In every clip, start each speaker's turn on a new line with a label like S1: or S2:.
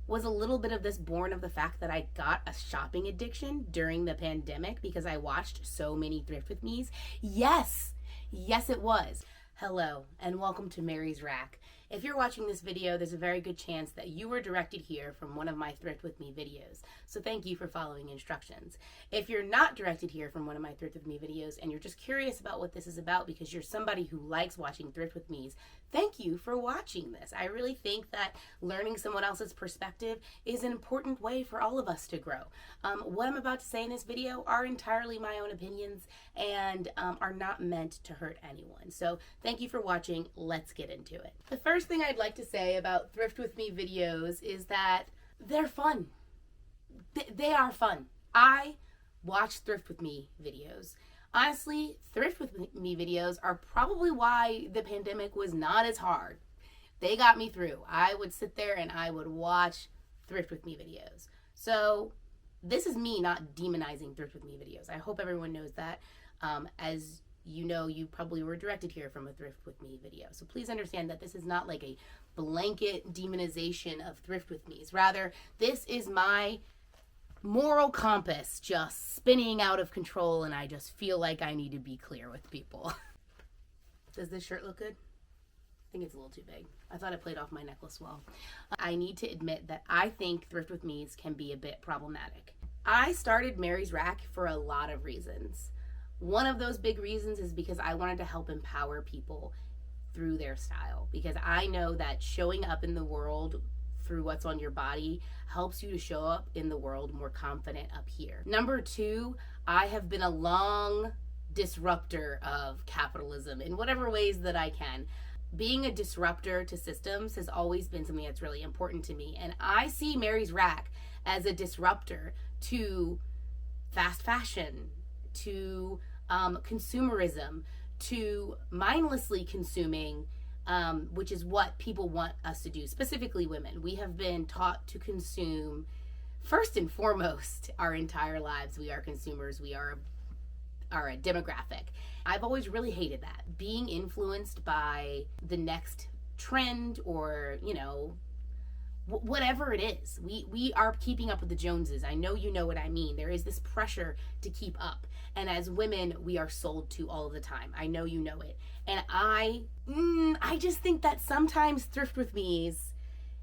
S1: was a little bit of this born of the fact that I got a shopping addiction during the pandemic because I watched so many Thrift With Me's? Yes, it was. Hello, and welcome to Mary's Rack. If you're watching this video, there's a very good chance that you were directed here from one of my Thrift With Me videos. So thank you for following instructions. If you're not directed here from one of my Thrift With Me videos and you're just curious about what this is about because you're somebody who likes watching Thrift With Me's, thank you for watching this. I really think that learning someone else's perspective is an important way for all of us to grow. What I'm about to say in this video are entirely my own opinions and are not meant to hurt anyone. So thank you for watching. Let's get into it. The first thing I'd like to say about Thrift With Me videos is that they're fun. They are fun. I watch Thrift With Me videos. Honestly, Thrift With Me videos are probably why the pandemic was not as hard. They got me through. I would sit there and I would watch Thrift With Me videos. So this is me not demonizing Thrift With Me videos. I hope everyone knows that. As you know, you probably were directed here from a Thrift With Me video. So please understand that this is not like a blanket demonization of Thrift With Me's. Rather, this is my moral compass just spinning out of control, and I just feel like I need to be clear with people. Does this shirt look good? I think it's a little too big. I thought it played off my necklace well. I need to admit that I think Thrift With Me's can be a bit problematic. I started Mary's Rack for a lot of reasons. One of those big reasons is because I wanted to help empower people through their style, because I know that showing up in the world through what's on your body helps you to show up in the world more confident up here. Number two, I have been a long disruptor of capitalism in whatever ways that I can. Being a disruptor to systems has always been something that's really important to me, and I see Mary's Rack as a disruptor to fast fashion, to consumerism, to mindlessly consuming, which is what people want us to do, specifically women. We have been taught to consume first and foremost our entire lives. We are consumers. We are a demographic. I've always really hated that. Being influenced by the next trend or, whatever it is. We are keeping up with the Joneses. I know you know what I mean. There is this pressure to keep up. And as women, we are sold to all the time. I know you know it. And I just think that sometimes Thrift With Me's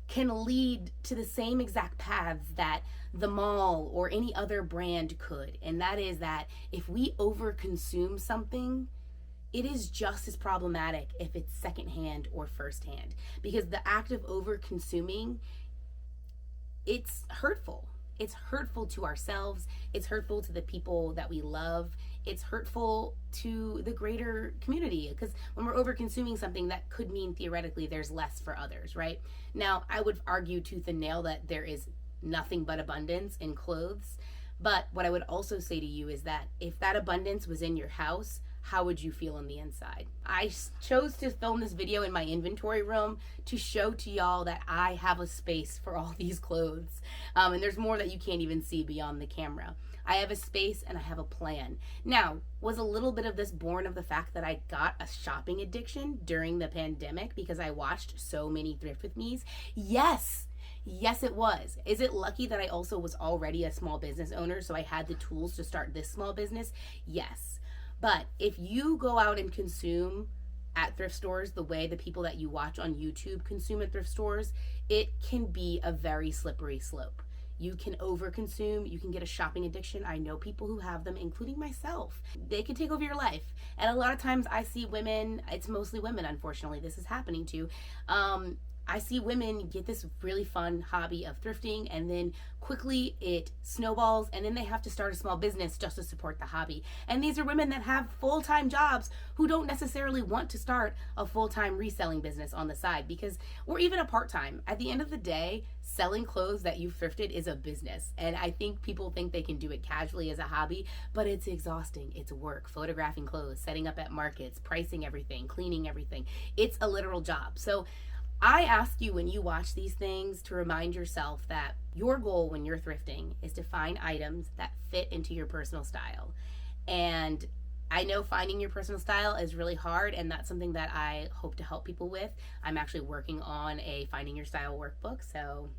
S1: can lead to the same exact paths that the mall or any other brand could. And that is that if we overconsume something, it is just as problematic if it's secondhand or firsthand, because the act of over-consuming, it's hurtful. It's hurtful to ourselves. It's hurtful to the people that we love. It's hurtful to the greater community, because when we're over-consuming something, that could mean theoretically there's less for others, right? Now, I would argue tooth and nail that there is nothing but abundance in clothes. But what I would also say to you is that if that abundance was in your house, how would you feel on the inside? I chose to film this video in my inventory room to show to y'all that I have a space for all these clothes. And there's more that you can't even see beyond the camera. I have a space and I have a plan. Now, was a little bit of this born of the fact that I got a shopping addiction during the pandemic because I watched so many Thrift With Me's? Yes, it was. Is it lucky that I also was already a small business owner, so I had the tools to start this small business? Yes. But if you go out and consume at thrift stores the way the people that you watch on YouTube consume at thrift stores, it can be a very slippery slope. You can overconsume, you can get a shopping addiction. I know people who have them, including myself. They can take over your life. And a lot of times I see women, it's mostly women, unfortunately, this is happening to. I see women get this really fun hobby of thrifting, and then quickly it snowballs, and then they have to start a small business just to support the hobby. And these are women that have full-time jobs who don't necessarily want to start a full-time reselling business on the side, because, or even a part-time. At the end of the day, selling clothes that you've thrifted is a business. And I think people think they can do it casually as a hobby, but it's exhausting. It's work, photographing clothes, setting up at markets, pricing everything, cleaning everything. It's a literal job. So I ask you, when you watch these things, to remind yourself that your goal when you're thrifting is to find items that fit into your personal style. And I know finding your personal style is really hard, and that's something that I hope to help people with. I'm actually working on a Finding Your Style workbook, so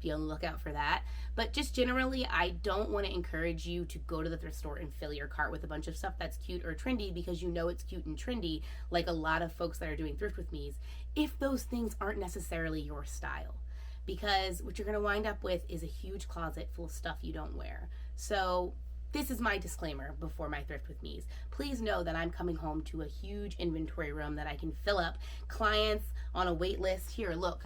S1: Be on the lookout for that. But just generally, I don't want to encourage you to go to the thrift store and fill your cart with a bunch of stuff that's cute or trendy because you know it's cute and trendy, like a lot of folks that are doing Thrift With Me's, if those things aren't necessarily your style. Because what you're going to wind up with is a huge closet full of stuff you don't wear. So this is my disclaimer before my Thrift With Me's. Please know that I'm coming home to a huge inventory room that I can fill up. Clients on a wait list. Here, look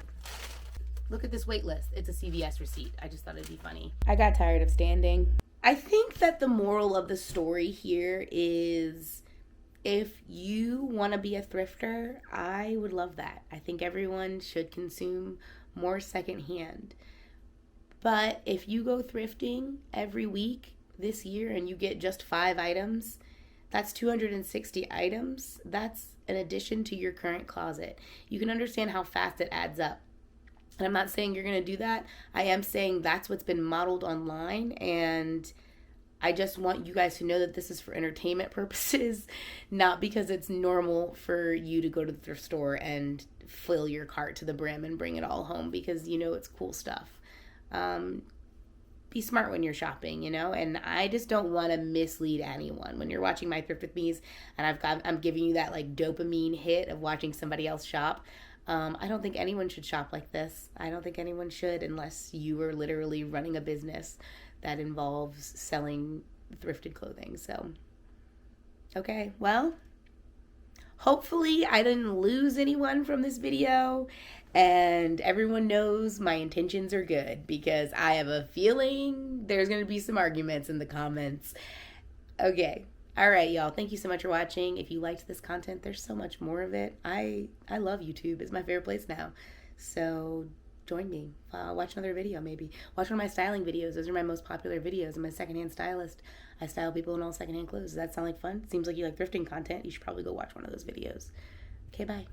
S1: at this wait list. It's a CVS receipt. I just thought it'd be funny. I got tired of standing. I think that the moral of the story here is, if you want to be a thrifter, I would love that. I think everyone should consume more secondhand. But if you go thrifting every week this year and you get just 5 items, that's 260 items. That's an addition to your current closet. You can understand how fast it adds up. And I'm not saying you're going to do that. I am saying that's what's been modeled online, and I just want you guys to know that this is for entertainment purposes, not because it's normal for you to go to the thrift store and fill your cart to the brim and bring it all home because you know it's cool stuff. Be smart when you're shopping, and I just don't want to mislead anyone. When you're watching my Thrift With Me's and I'm giving you that like dopamine hit of watching somebody else shop, I don't think anyone should shop like this. I don't think anyone should unless you are literally running a business that involves selling thrifted clothing. So, okay, well, hopefully I didn't lose anyone from this video and everyone knows my intentions are good, because I have a feeling there's going to be some arguments in the comments. Okay. All right, y'all. Thank you so much for watching. If you liked this content, there's so much more of it. I love YouTube. It's my favorite place now. So join me. Watch another video maybe. Watch one of my styling videos. Those are my most popular videos. I'm a secondhand stylist. I style people in all secondhand clothes. Does that sound like fun? Seems like you like thrifting content. You should probably go watch one of those videos. Okay, bye.